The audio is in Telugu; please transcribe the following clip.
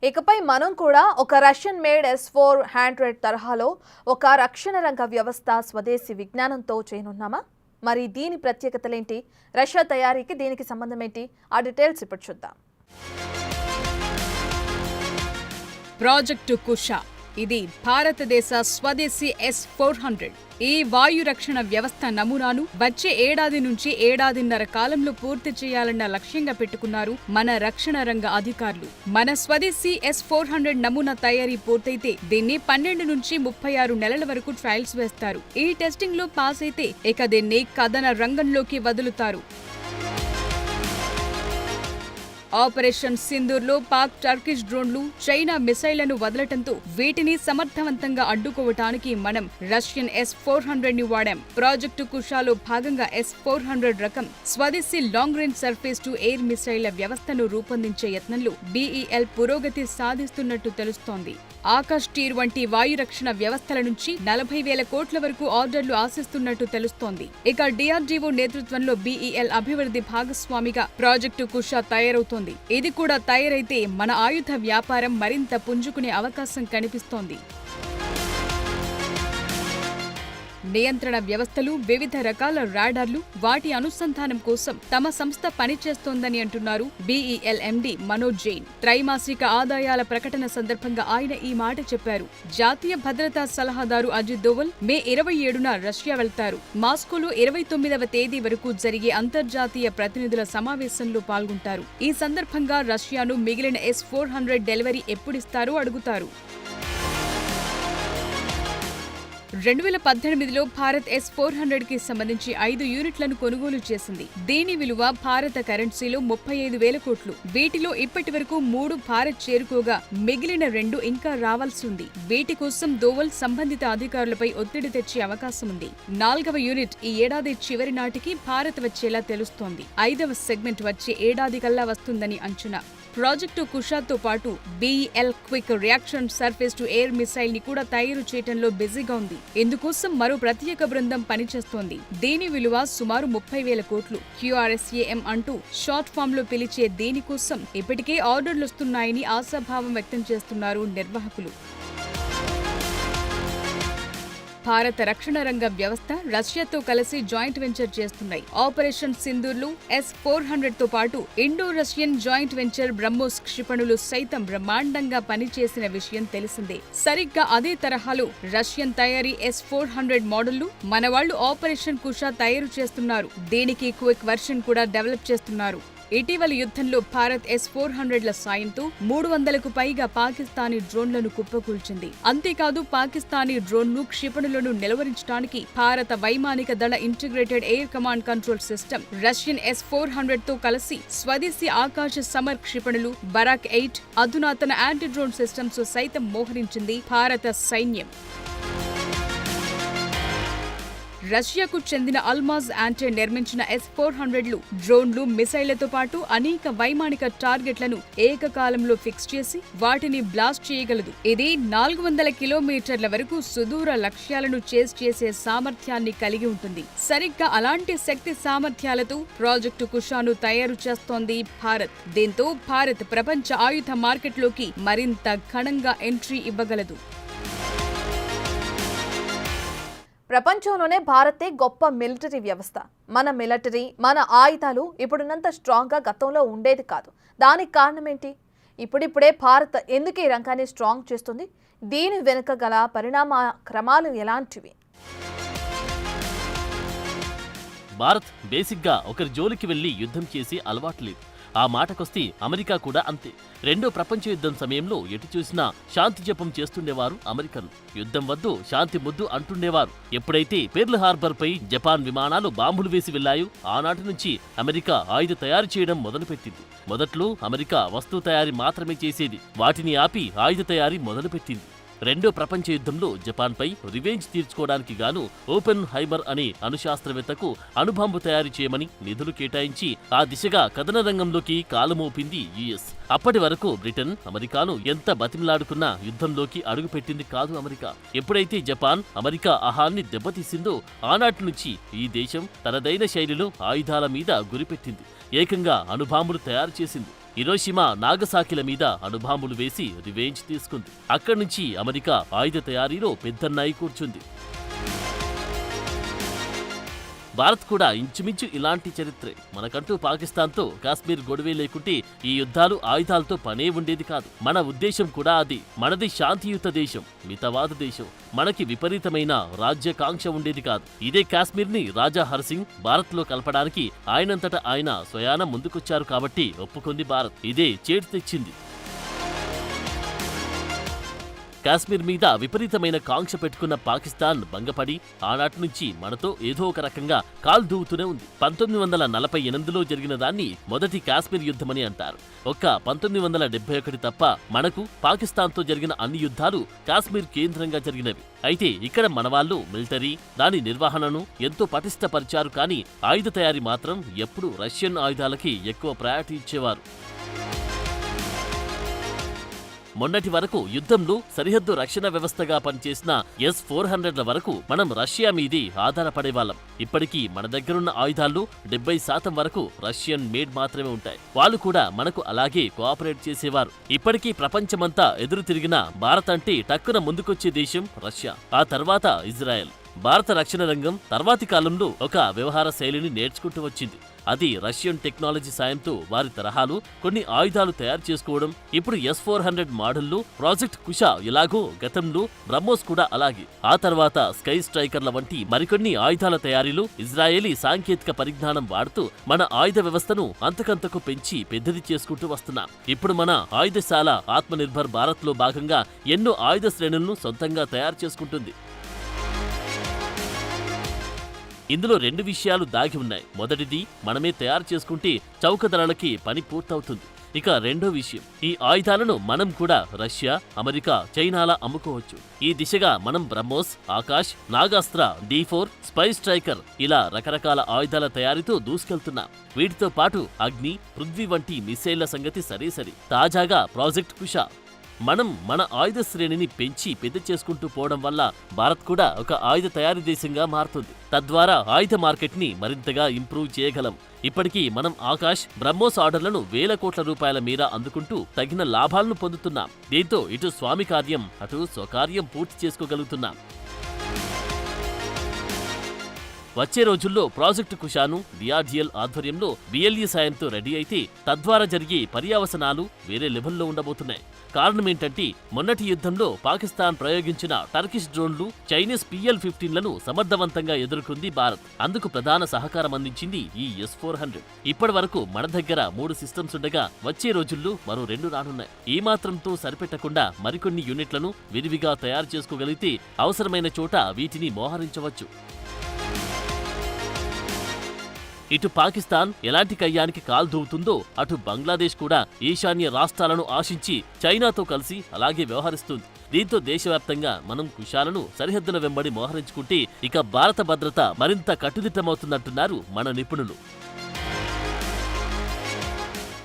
ఇకపై మనం కూడా ఒక రష్యన్ మేడ్ S-400 తరహాలో ఒక రక్షణ రంగ వ్యవస్థ స్వదేశీ విజ్ఞానంతో చేయనున్నామా? మరి దీని ప్రత్యేకతలేంటి? రష్యా తయారీకి దీనికి సంబంధం ఏంటి? ఆ డీటెయిల్స్ ఇప్పుడు చూద్దాం. ప్రాజెక్టు కుష ఇది భారతదేశ స్వదేశీ S-400. ఈ వాయు రక్షణ వ్యవస్థ నమూనాను వచ్చే ఏడాది నుంచి ఏడాదిన్నర కాలంలో పూర్తి చేయాలన్న లక్ష్యంగా పెట్టుకున్నారు మన రక్షణ రంగ అధికారులు. మన స్వదేశీ S-400 నమూనా తయారీ పూర్తయితే దీన్ని 12 నుంచి 36 నెలల వరకు ట్రయల్స్ వేస్తారు. ఈ టెస్టింగ్ లో పాస్ అయితే ఇక దీన్ని కథన రంగంలోకి వదులుతారు. ఆపరేషన్ సింధూర్లో పాక్ టర్కిష్ డ్రోన్లు, చైనా మిసైళ్లను వదలటంతో వీటిని సమర్థవంతంగా అడ్డుకోవటానికి మనం రష్యన్ S-400ని వాడాం. ప్రాజెక్టు కుషాలో భాగంగా S-400 రకం స్వదేశీ long range surface to air మిసైళ్ల వ్యవస్థను రూపొందించే యత్నంలో BEL పురోగతి సాధిస్తున్నట్టు తెలుస్తోంది. ఆకాష్ టీర్ వంటి వాయు రక్షణ వ్యవస్థల నుంచి 40,000 కోట్ల వరకు ఆర్డర్లు ఆశిస్తున్నట్టు తెలుస్తోంది. ఇక DRDO నేతృత్వంలో BEL అభివృద్ధి భాగస్వామిగా ప్రాజెక్టు కుష తయారవుతోంది. ఇది కూడా తయారైతే మన ఆయుధ వ్యాపారం మరింత పుంజుకునే అవకాశం కనిపిస్తోంది. నియంత్రణ వ్యవస్థలు, వివిధ రకాల రాడార్లు, వాటి అనుసంధానం కోసం తమ సంస్థ పనిచేస్తోందని అంటున్నారు BEL MD మనోజ్ జైన్. త్రైమాసిక ఆదాయాల ప్రకటన సందర్భంగా ఆయన ఈ మాట చెప్పారు. జాతీయ భద్రతా సలహాదారు అజిత్ దోవల్ మే 27న రష్యా వెళ్తారు. మాస్కోలో 29వ తేదీ వరకు జరిగే అంతర్జాతీయ ప్రతినిధుల సమావేశంలో పాల్గొంటారు. ఈ సందర్భంగా రష్యాను మిగిలిన S-400 డెలివరీ ఎప్పుడిస్తారో అడుగుతారు. 2018లో భారత్ S-400కి సంబంధించి 5 యూనిట్లను కొనుగోలు చేసింది. దీని విలువ భారత కరెన్సీలో 35,000 కోట్లు. వీటిలో ఇప్పటి వరకు 3 భారత్ చేరుకోగా మిగిలిన 2 ఇంకా రావాల్సి ఉంది. వీటి కోసం దోవల్ సంబంధిత అధికారులపై ఒత్తిడి తెచ్చే అవకాశం ఉంది. 4వ యూనిట్ ఈ ఏడాది చివరి నాటికి భారత్ వచ్చేలా తెలుస్తోంది. 5వ సెగ్మెంట్ వచ్చే ఏడాది కల్లా వస్తుందని అంచనా. ప్రాజెక్టు కుషాతో పాటు BEL quick reaction surface to air missile ని కూడా తయారు చేయడంలో బిజీగా ఉంది. ఇందుకోసం మరో ప్రత్యేక బృందం పనిచేస్తోంది. దీని విలువ సుమారు 30,000 కోట్లు. QRSAM అంటూ షార్ట్ ఫామ్ లో పిలిచే దీనికోసం ఇప్పటికే ఆర్డర్లొస్తున్నాయని ఆశాభావం వ్యక్తం చేస్తున్నారు నిర్వాహకులు. భారత రక్షణ రంగ వ్యవస్థ రష్యాతో కలిసి జాయింట్ వెంచర్ చేస్తున్నాయి. ఆపరేషన్ సింధూర్లో S-400తో పాటు Indo Russian joint venture BrahMos క్షిపణులు సైతం బ్రహ్మాండంగా పనిచేసిన విషయం తెలిసిందే. సరిగ్గా అదే తరహాలో రష్యన్ తయారీ S-400 మోడళ్లు మనవాళ్లు ఆపరేషన్ కుష తయారు చేస్తున్నారు. దీనికి క్విక్ వర్షన్ కూడా డెవలప్ చేస్తున్నారు. ఇటీవలి యుద్ధంలో భారత్ S-400ల సాయంతో 300కు పైగా పాకిస్తానీ డ్రోన్లను కుప్పకూల్చింది. అంతేకాదు పాకిస్తానీ డ్రోన్ను, క్షిపణులను నిలువరించడానికి భారత వైమానిక దళ integrated air command control system Russian S-400తో కలిసి స్వదేశీ ఆకాశ సమర్ క్షిపణులు, బరాక్ 8 అధునాతన యాంటీ డ్రోన్ సిస్టమ్స్ సైతం మోహరించింది భారత సైన్యం. రష్యాకు చెందిన అల్మాజ్ యాంటే నిర్మించిన S-400లు డ్రోన్లు, మిసైళ్లతో పాటు అనేక వైమానిక టార్గెట్లను ఏకకాలంలో ఫిక్స్ చేసి వాటిని బ్లాస్ట్ చేయగలదు. ఇది 400 కిలోమీటర్ల వరకు సుదూర లక్ష్యాలను చేజ్ చేసే సామర్థ్యాన్ని కలిగి ఉంటుంది. సరిగ్గా అలాంటి శక్తి సామర్థ్యాలతో ప్రాజెక్టు కుషాను తయారు చేస్తోంది భారత్. దీంతో భారత్ ప్రపంచ ఆయుధ మార్కెట్లోకి మరింత ఘనంగా ఎంట్రీ ఇవ్వగలదు. ప్రపంచంలోనే భారతే గొప్ప మిలిటరీ వ్యవస్థ. మన మిలిటరీ, మన ఆయుధాలు ఇప్పుడున్నంత స్ట్రాంగ్గా గతంలో ఉండేది కాదు. దానికి కారణం ఏంటి? ఇప్పుడిప్పుడే భారత్ ఎందుకు ఈ రంగాన్ని స్ట్రాంగ్ చేస్తుంది? దీని వెనుక గల పరిణామ క్రమాలు ఎలాంటివి? భారత్ బేసిక్గా ఒకరి జోలికి వెళ్లి యుద్ధం చేసి అలవాటు లేదు. ఆ మాటకొస్తే అమెరికా కూడా అంతే. రెండో ప్రపంచ యుద్ధం సమయంలో ఎటు చూసినా శాంతి జపం చేస్తుండేవారు అమెరికన్లు. యుద్ధం వద్దు, శాంతి ముద్దు అంటుండేవారు. ఎప్పుడైతే పెర్ల్ హార్బర్ పై జపాన్ విమానాలు బాంబులు వేసి వెళ్లాయో ఆనాటి నుంచి అమెరికా ఆయుధ తయారు చేయడం మొదలుపెట్టింది. మొదట్లో అమెరికా వస్తువు తయారీ మాత్రమే చేసేది. వాటిని ఆపి ఆయుధ తయారీ మొదలుపెట్టింది. రెండో ప్రపంచ యుద్ధంలో జపాన్పై రివెంజ్ తీర్చుకోవడానికి గాను ఓపెన్ హైమర్ అనే అణుశాస్త్రవేత్తకు అణుబాంబు తయారు చేయమని నిధులు కేటాయించి ఆ దిశగా కథన రంగంలోకి కాలుమోపింది US. అప్పటి వరకు బ్రిటన్, అమెరికాను ఎంత బతిమలాడుకున్నా యుద్ధంలోకి అడుగుపెట్టింది కాదు అమెరికా. ఎప్పుడైతే జపాన్ అమెరికా ఆహాన్ని దెబ్బతీసిందో ఆనాటి నుంచి ఈ దేశం తనదైన శైలిలో ఆయుధాల మీద గురిపెట్టింది. ఏకంగా అణుబాంబులు తయారు చేసింది. హిరోషిమా నాగసాకిల మీద అణుబాంబులు వేసి రివెంజ్ తీసుకుంది. అక్కడి నుంచి అమెరికా ఆయుధ తయారీలో పెద్దన్నాయి కూర్చుంది. భారత్ కూడా ఇంచుమించు ఇలాంటి చరిత్రే. మనకంటూ పాకిస్తాన్తో కాశ్మీర్ గొడవే లేకుంటే ఈ యుద్ధాలు ఆయుధాలతో పనే ఉండేది కాదు. మన ఉద్దేశం కూడా అది. మనది శాంతియుత దేశం, మితవాద దేశం. మనకి విపరీతమైన రాజ్యకాంక్ష ఉండేది కాదు. ఇదే కాశ్మీర్ని రాజా హర్సింగ్ భారత్లో కలపడానికి ఆయనంతట ఆయన స్వయాన ముందుకొచ్చారు కాబట్టి ఒప్పుకుంది భారత్. ఇదే చేటు తెచ్చింది. కాశ్మీర్ మీద విపరీతమైన కాంక్ష పెట్టుకున్న పాకిస్తాన్ భంగపడి ఆనాటి నుంచి మనతో ఏదో ఒక రకంగా కాలు దూవుతూనే ఉంది. 1948లో జరిగిన దాన్ని మొదటి కాశ్మీర్ యుద్ధమని అంటారు. ఒక్క 1971 తప్ప మనకు పాకిస్తాన్తో జరిగిన అన్ని యుద్ధాలు కాశ్మీర్ కేంద్రంగా జరిగినవి. అయితే ఇక్కడ మనవాళ్లు మిలిటరీ, దాని నిర్వహణను ఎంతో పటిష్టపరిచారు. కానీ ఆయుధ తయారీ మాత్రం ఎప్పుడూ రష్యన్ ఆయుధాలకి ఎక్కువ ప్రయారిటీ ఇచ్చేవారు. మొన్నటి వరకు యుద్ధంలో సరిహద్దు రక్షణ వ్యవస్థగా పనిచేసిన S-400ల వరకు మనం రష్యా మీదే ఆధారపడేవాళ్ళం. ఇప్పటికీ మన దగ్గరున్న ఆయుధాల్లో 70% వరకు రష్యన్ మేడ్ మాత్రమే ఉంటాయి. వాళ్ళు కూడా మనకు అలాగే కోఆపరేట్ చేసేవారు. ఇప్పటికీ ప్రపంచమంతా ఎదురు తిరిగిన భారత్ అంటే టక్కున ముందుకొచ్చే దేశం రష్యా, ఆ తర్వాత ఇజ్రాయెల్. భారత రక్షణ రంగం తర్వాతి కాలంలో ఒక వ్యవహార శైలిని నేర్చుకుంటూ వచ్చింది. అది రష్యన్ టెక్నాలజీ సాయంతో వారి తరహాలో కొన్ని ఆయుధాలు తయారు చేసుకోవడం. ఇప్పుడు S-400 మోడల్లో ప్రాజెక్ట్ కుషా ఎలాగో గతంలో బ్రహ్మోస్ కూడా అలాగే. ఆ తర్వాత స్కై స్ట్రైకర్ల వంటి మరికొన్ని ఆయుధాల తయారీలో ఇజ్రాయేలీ సాంకేతిక పరిజ్ఞానం వాడుతూ మన ఆయుధ వ్యవస్థను అంతకంతకు పెంచి పెద్దది చేసుకుంటూ వస్తున్నాం. ఇప్పుడు మన ఆయుధశాల ఆత్మనిర్భర్ భారత్లో భాగంగా ఎన్నో ఆయుధ శ్రేణులను సొంతంగా తయారు చేసుకుంటుంది. ఇందులో 2 విషయాలు దాగి ఉన్నాయి. మొదటిది, మనమే తయారు చేసుకుంటే చౌకధరలకి పని పూర్తవుతుంది. ఇక రెండో విషయం, ఈ ఆయుధాలను మనం కూడా రష్యా, అమెరికా, చైనాలా అమ్ముకోవచ్చు. ఈ దిశగా మనం BrahMos, Akash, Nagastra, D4, spy striker ఇలా రకరకాల ఆయుధాల తయారీతో దూసుకెళ్తున్నాం. వీటితో పాటు అగ్ని, పృథ్వీ వంటి మిసైళ్ల సంగతి సరే. తాజాగా ప్రాజెక్ట్ కుషా. మనం మన ఆయుధ శ్రేణిని పెంచి పెద్ద చేసుకుంటూ పోవడం వల్ల భారత్ కూడా ఒక ఆయుధ తయారీ దేశంగా మారుతుంది. తద్వారా ఆయుధ మార్కెట్ని మరింతగా ఇంప్రూవ్ చేయగలం. ఇప్పటికీ మనం ఆకాష్, బ్రహ్మోస్ ఆర్డర్లను వేల కోట్ల రూపాయల మేర అందుకుంటూ తగిన లాభాలను పొందుతున్నాం. దీంతో ఇటు స్వామి కార్యం, అటు స్వకార్యం పూర్తి చేసుకోగలుగుతున్నాం. వచ్చే రోజుల్లో ప్రాజెక్టు కుషాను DRDL ఆధ్వర్యంలో BLE సాయంతో రెడీ అయితే తద్వారా జరిగే పర్యవసనాలు వేరే లెవెల్లో ఉండబోతున్నాయి. కారణమేంటంటే మొన్నటి యుద్ధంలో పాకిస్తాన్ ప్రయోగించిన టర్కిష్ డ్రోన్లు, చైనీస్ PL-15లను సమర్థవంతంగా ఎదుర్కొంది భారత్. అందుకు ప్రధాన సహకారం అందించింది ఈ S-400. ఇప్పటి వరకు మన దగ్గర 3 సిస్టమ్స్ ఉండగా వచ్చే రోజుల్లో మరో 2 రానున్నాయి. ఈ మాత్రంతో సరిపెట్టకుండా మరికొన్ని యూనిట్లను విరివిగా తయారు చేసుకోగలిగితే అవసరమైన చోట వీటిని మోహరించవచ్చు. ఇటు పాకిస్తాన్ ఎలాంటి కయ్యానికి కాలు దూవుతుందో అటు బంగ్లాదేశ్ కూడా ఈశాన్య రాష్ట్రాలను ఆశించి చైనాతో కలిసి అలాగే వ్యవహరిస్తుంది. దీంతో దేశవ్యాప్తంగా మనం కుషాలను సరిహద్దుల వెంబడి మోహరించుకుంటే ఇక భారత భద్రత మరింత కట్టుదిట్టమవుతుందంటున్నారు మన నిపుణులు.